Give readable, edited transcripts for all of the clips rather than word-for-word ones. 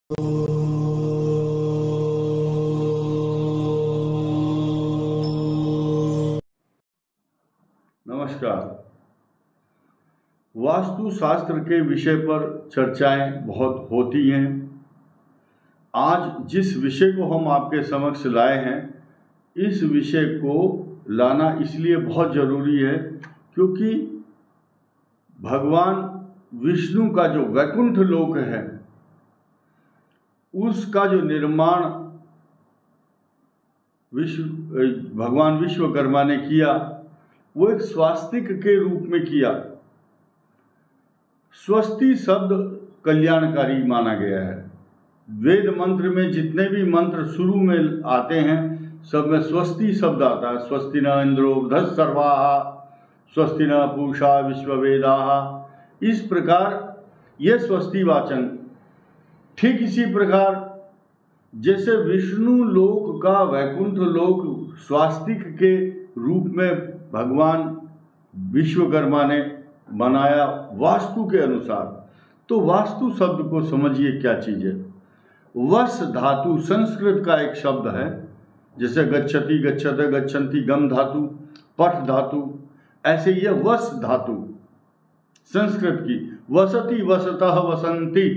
नमस्कार। वास्तुशास्त्र के विषय पर चर्चाएं बहुत होती हैं। आज जिस विषय को हम आपके समक्ष लाए हैं, इस विषय को लाना इसलिए बहुत ज़रूरी है क्योंकि भगवान विष्णु का जो वैकुंठ लोक है, उसका जो निर्माण भगवान विश्वकर्मा ने किया, वो एक स्वास्तिक के रूप में किया। स्वस्ति शब्द कल्याणकारी माना गया है। वेद मंत्र में जितने भी मंत्र शुरू में आते हैं, सब में स्वस्ति शब्द आता है। स्वस्ति न इंद्रो वृद्धस्सर्वाः, स्वस्ति न पूषा विश्ववेदाः। इस प्रकार ये स्वस्ति वाचन, ठीक इसी प्रकार जैसे विष्णु लोक का वैकुंठ लोक स्वास्तिक के रूप में भगवान विश्वकर्मा ने बनाया वास्तु के अनुसार। तो वास्तु शब्द को समझिए क्या चीज़ है। वस धातु संस्कृत का एक शब्द है, जैसे गच्छति गच्छते गच्छन्ति गम धातु, पठ धातु, ऐसे ये वस धातु संस्कृत की। वसति वसतः वसंती,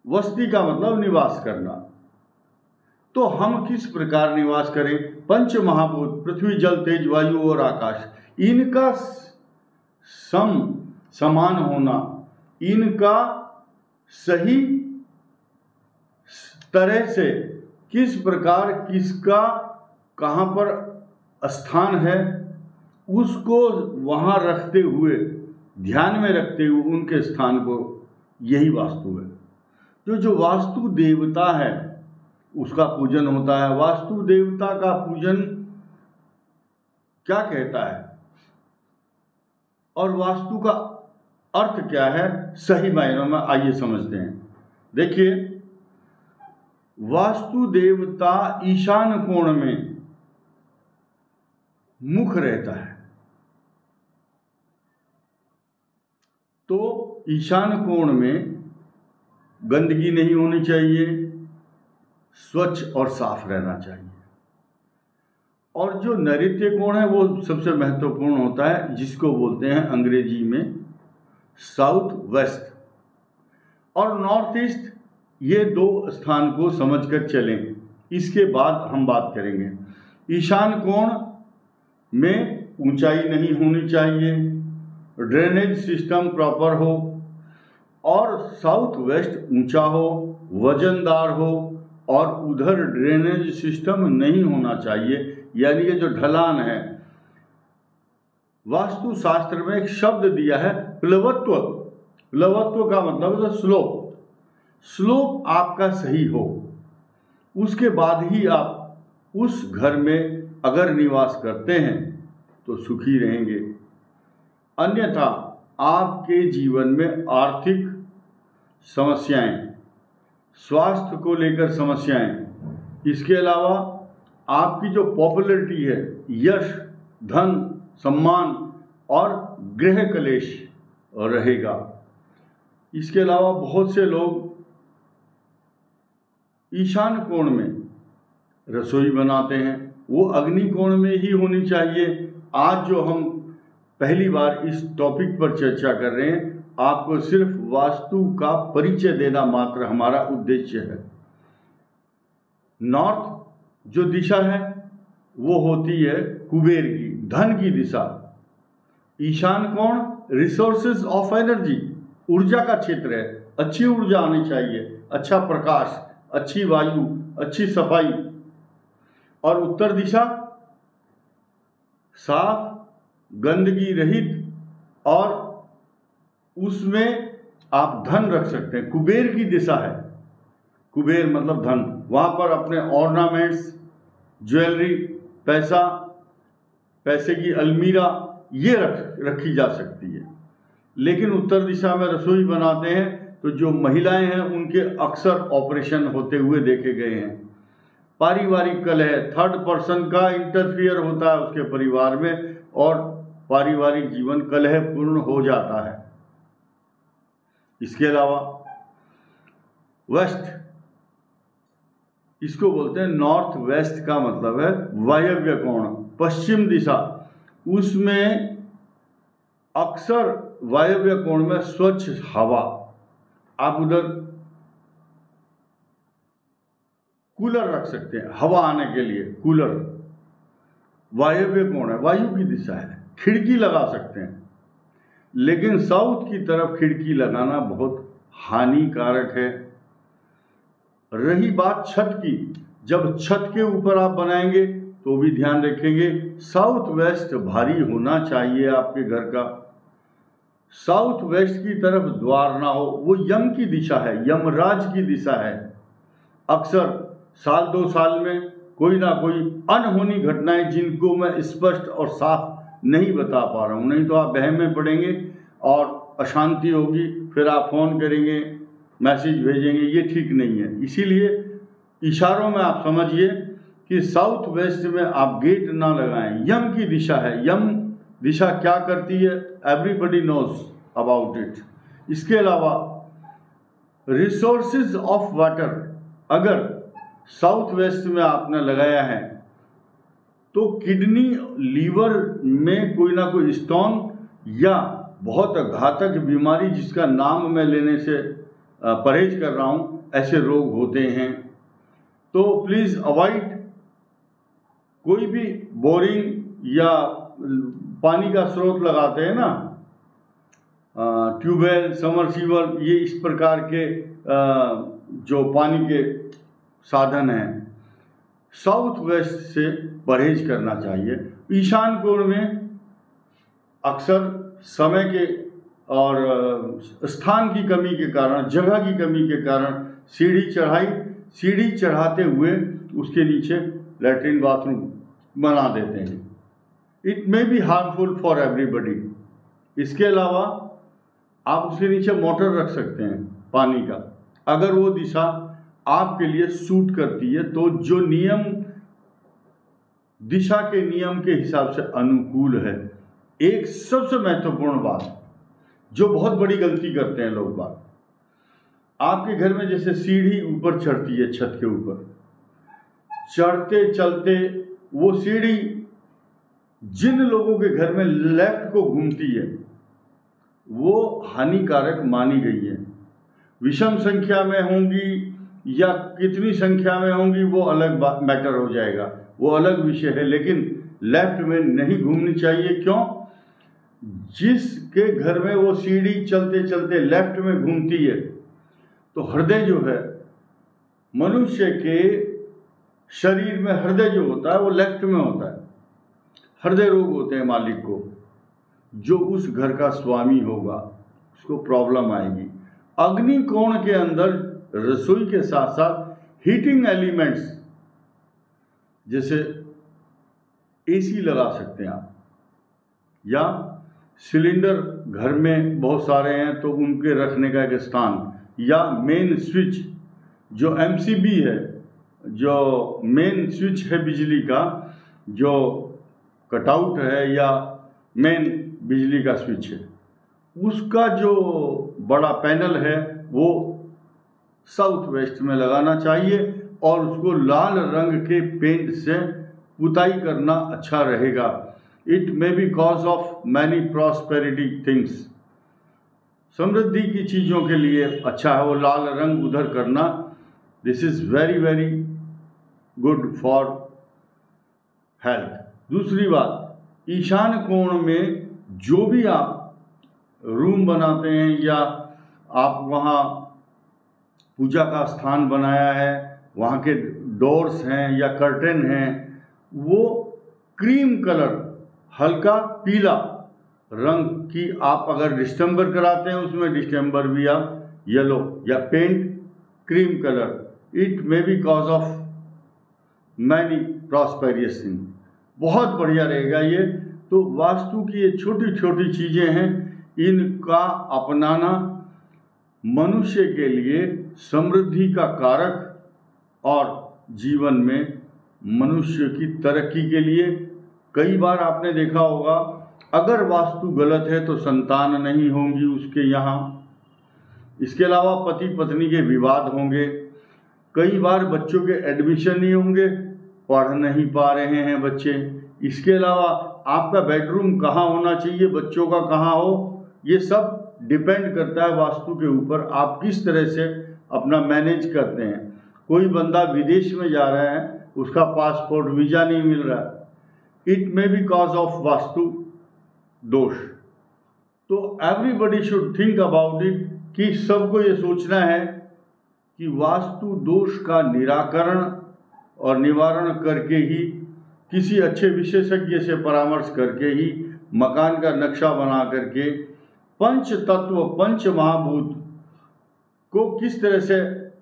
वस्ती का मतलब निवास करना। तो हम किस प्रकार निवास करें? पंच महाभूत पृथ्वी जल तेज वायु और आकाश, इनका समान होना, इनका सही तरह से किस प्रकार किसका कहाँ पर स्थान है, उसको वहाँ रखते हुए, ध्यान में रखते हुए उनके स्थान को, यही वास्तु है। जो वास्तु देवता है उसका पूजन होता है। वास्तु देवता का पूजन क्या कहता है और वास्तु का अर्थ क्या है सही मायनों में, आइए समझते हैं। देखिए, वास्तु देवता ईशान कोण में मुख रहता है। तो ईशान कोण में गंदगी नहीं होनी चाहिए, स्वच्छ और साफ रहना चाहिए। और जो नैऋत्य कोण है वो सबसे महत्वपूर्ण होता है, जिसको बोलते हैं अंग्रेजी में साउथ वेस्ट और नॉर्थ ईस्ट। ये दो स्थान को समझकर चलें, इसके बाद हम बात करेंगे। ईशान कोण में ऊंचाई नहीं होनी चाहिए, ड्रेनेज सिस्टम प्रॉपर हो, और साउथ वेस्ट ऊंचा हो, वजनदार हो, और उधर ड्रेनेज सिस्टम नहीं होना चाहिए, यानी कि जो ढलान है। वास्तु शास्त्र में एक शब्द दिया है प्लवत्व। प्लवत्व का मतलब है स्लोप। स्लोप आपका सही हो, उसके बाद ही आप उस घर में अगर निवास करते हैं तो सुखी रहेंगे। अन्यथा आपके जीवन में आर्थिक समस्याएं, स्वास्थ्य को लेकर समस्याएं, इसके अलावा आपकी जो पॉपुलैरिटी है, यश, धन, सम्मान और गृह कलेश रहेगा। इसके अलावा बहुत से लोग ईशान कोण में रसोई बनाते हैं, वो अग्नि कोण में ही होनी चाहिए। आज जो हम पहली बार इस टॉपिक पर चर्चा कर रहे हैं, आपको सिर्फ वास्तु का परिचय देना मात्र हमारा उद्देश्य है। नॉर्थ जो दिशा है वो होती है कुबेर की, धन की दिशा। ईशान कोण रिसोर्सेज ऑफ एनर्जी, ऊर्जा का क्षेत्र है। अच्छी ऊर्जा आनी चाहिए, अच्छा प्रकाश, अच्छी वायु, अच्छी सफाई। और उत्तर दिशा साफ, गंदगी रहित, और उसमें आप धन रख सकते हैं। कुबेर की दिशा है, कुबेर मतलब धन। वहाँ पर अपने ऑर्नामेंट्स, ज्वेलरी, पैसा, पैसे की अलमीरा, ये रखी जा सकती है। लेकिन उत्तर दिशा में रसोई बनाते हैं तो जो महिलाएं हैं उनके अक्सर ऑपरेशन होते हुए देखे गए हैं। पारिवारिक कलह, थर्ड पर्सन का इंटरफियर होता है उसके परिवार में, और पारिवारिक जीवन कलहपूर्ण हो जाता है। इसके अलावा वेस्ट, इसको बोलते हैं नॉर्थ वेस्ट, का मतलब है वायव्य कोण, पश्चिम दिशा। उसमें अक्सर वायव्य कोण में स्वच्छ हवा, आप उधर कूलर रख सकते हैं हवा आने के लिए, कूलर वायव्य कोण है, वायु की दिशा है, खिड़की लगा सकते हैं। लेकिन साउथ की तरफ खिड़की लगाना बहुत हानिकारक है। रही बात छत की, जब छत के ऊपर आप बनाएंगे तो भी ध्यान रखेंगे साउथ वेस्ट भारी होना चाहिए आपके घर का। साउथ वेस्ट की तरफ द्वार ना हो, वो यम की दिशा है, यमराज की दिशा है। अक्सर साल 2 साल में कोई ना कोई अनहोनी घटनाएं, जिनको मैं स्पष्ट और साफ नहीं बता पा रहा हूँ, नहीं तो आप बहम में पड़ेंगे और अशांति होगी, फिर आप फ़ोन करेंगे, मैसेज भेजेंगे, ये ठीक नहीं है। इसीलिए इशारों में आप समझिए कि साउथ वेस्ट में आप गेट ना लगाएं, यम की दिशा है। यम दिशा क्या करती है, एवरीबडी नोज अबाउट इट। इसके अलावा रिसोर्सेज ऑफ वाटर, अगर साउथ वेस्ट में आपने लगाया है तो किडनी लीवर में कोई ना कोई स्टोन या बहुत घातक बीमारी, जिसका नाम मैं लेने से परहेज कर रहा हूँ, ऐसे रोग होते हैं। तो प्लीज़ अवॉइड कोई भी बोरिंग या पानी का स्रोत लगाते हैं ना, ट्यूबवेल, समरसीबल, ये इस प्रकार के जो पानी के साधन हैं, साउथ वेस्ट से परहेज करना चाहिए। ईशान कोण में अक्सर समय के और स्थान की कमी के कारण, जगह की कमी के कारण सीढ़ी चढ़ाते हुए उसके नीचे लैट्रिन बाथरूम बना देते हैं। It may be harmful for everybody. इसके अलावा आप उसके नीचे मोटर रख सकते हैं पानी का, अगर वो दिशा आपके लिए सूट करती है तो, जो नियम दिशा के नियम के हिसाब से अनुकूल है। एक सबसे महत्वपूर्ण बात, जो बहुत बड़ी गलती करते हैं लोग बात, आपके घर में जैसे सीढ़ी ऊपर चढ़ती है, छत के ऊपर चढ़ते चलते वो सीढ़ी जिन लोगों के घर में लेफ्ट को घूमती है वो हानिकारक मानी गई है। विषम संख्या में होंगी या कितनी संख्या में होंगी वो अलग मैटर हो जाएगा, वो अलग विषय है, लेकिन लेफ्ट में नहीं घूमनी चाहिए। क्यों? जिसके घर में वो सीढ़ी चलते चलते लेफ्ट में घूमती है तो हृदय जो है, मनुष्य के शरीर में हृदय जो होता है वो लेफ्ट में होता है। हृदय रोग होते हैं मालिक को, जो उस घर का स्वामी होगा उसको प्रॉब्लम आएगी। अग्नि कोण के अंदर रसोई के साथ साथ हीटिंग एलिमेंट्स जैसे एसी लगा सकते हैं आप, या सिलेंडर घर में बहुत सारे हैं तो उनके रखने का एक स्थान, या मेन स्विच जो एमसीबी है, जो मेन स्विच है बिजली का, जो कटआउट है या मेन बिजली का स्विच है, उसका जो बड़ा पैनल है वो साउथ वेस्ट में लगाना चाहिए और उसको लाल रंग के पेंट से पुताई करना अच्छा रहेगा। It may be cause of many prosperity things, समृद्धि की चीज़ों के लिए अच्छा है वो लाल रंग उधर करना। This is very very good for health. दूसरी बात, ईशान कोण में जो भी आप रूम बनाते हैं या आप वहाँ पूजा का स्थान बनाया है, वहाँ के डोर्स हैं या कर्टेन हैं, वो क्रीम कलर, हल्का पीला रंग की आप अगर डिस्टेम्बर कराते हैं उसमें डिस्टेम्बर भी आप येलो या paint cream colour, it may be cause of many prosperous thing, बहुत बढ़िया रहेगा ये। तो वास्तु की ये छोटी छोटी चीज़ें हैं, इनका अपनाना मनुष्य के लिए समृद्धि का कारक और जीवन में मनुष्य की तरक्की के लिए। कई बार आपने देखा होगा अगर वास्तु गलत है तो संतान नहीं होंगी उसके यहाँ, इसके अलावा पति पत्नी के विवाद होंगे, कई बार बच्चों के एडमिशन नहीं होंगे, पढ़ नहीं पा रहे हैं बच्चे। इसके अलावा आपका बेडरूम कहाँ होना चाहिए, बच्चों का कहाँ हो, ये सब डिपेंड करता है वास्तु के ऊपर, आप किस तरह से अपना मैनेज करते हैं। कोई बंदा विदेश में जा रहा है, उसका पासपोर्ट वीज़ा नहीं मिल रहा, it may be cause of vastu दोष। तो everybody should think about it, कि सबको ये सोचना है कि वास्तु दोष का निराकरण और निवारण करके ही, किसी अच्छे विशेषज्ञ से परामर्श करके ही, मकान का नक्शा बना करके पंच तत्व पंच महाभूत को किस तरह से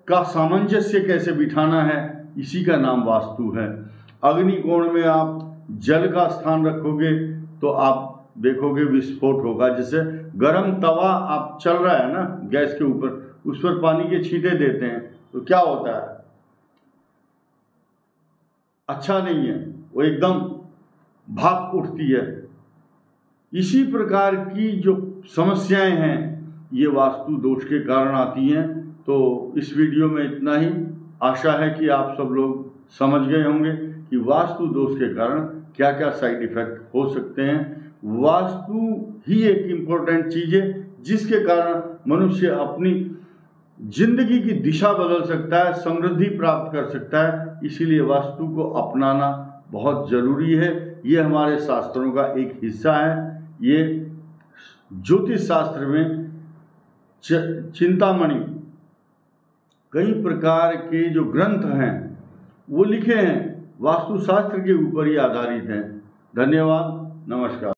का सामंजस्य कैसे बिठाना है, इसी का नाम वास्तु है। अग्निकोण में आप जल का स्थान रखोगे तो आप देखोगे विस्फोट होगा। जैसे गरम तवा आप चल रहा है ना गैस के ऊपर, उस पर पानी के छींटे देते हैं तो क्या होता है, अच्छा नहीं है, वो एकदम भाप उठती है। इसी प्रकार की जो समस्याएं हैं ये वास्तु दोष के कारण आती हैं। तो इस वीडियो में इतना ही। आशा है कि आप सब लोग समझ गए होंगे कि वास्तु दोष के कारण क्या क्या साइड इफेक्ट हो सकते हैं। वास्तु ही एक इम्पोर्टेंट चीज़ है जिसके कारण मनुष्य अपनी जिंदगी की दिशा बदल सकता है, समृद्धि प्राप्त कर सकता है। इसीलिए वास्तु को अपनाना बहुत ज़रूरी है। ये हमारे शास्त्रों का एक हिस्सा है। ये ज्योतिष शास्त्र में चिंतामणि कई प्रकार के जो ग्रंथ हैं वो लिखे हैं, वास्तुशास्त्र के ऊपर ही आधारित हैं। धन्यवाद, नमस्कार।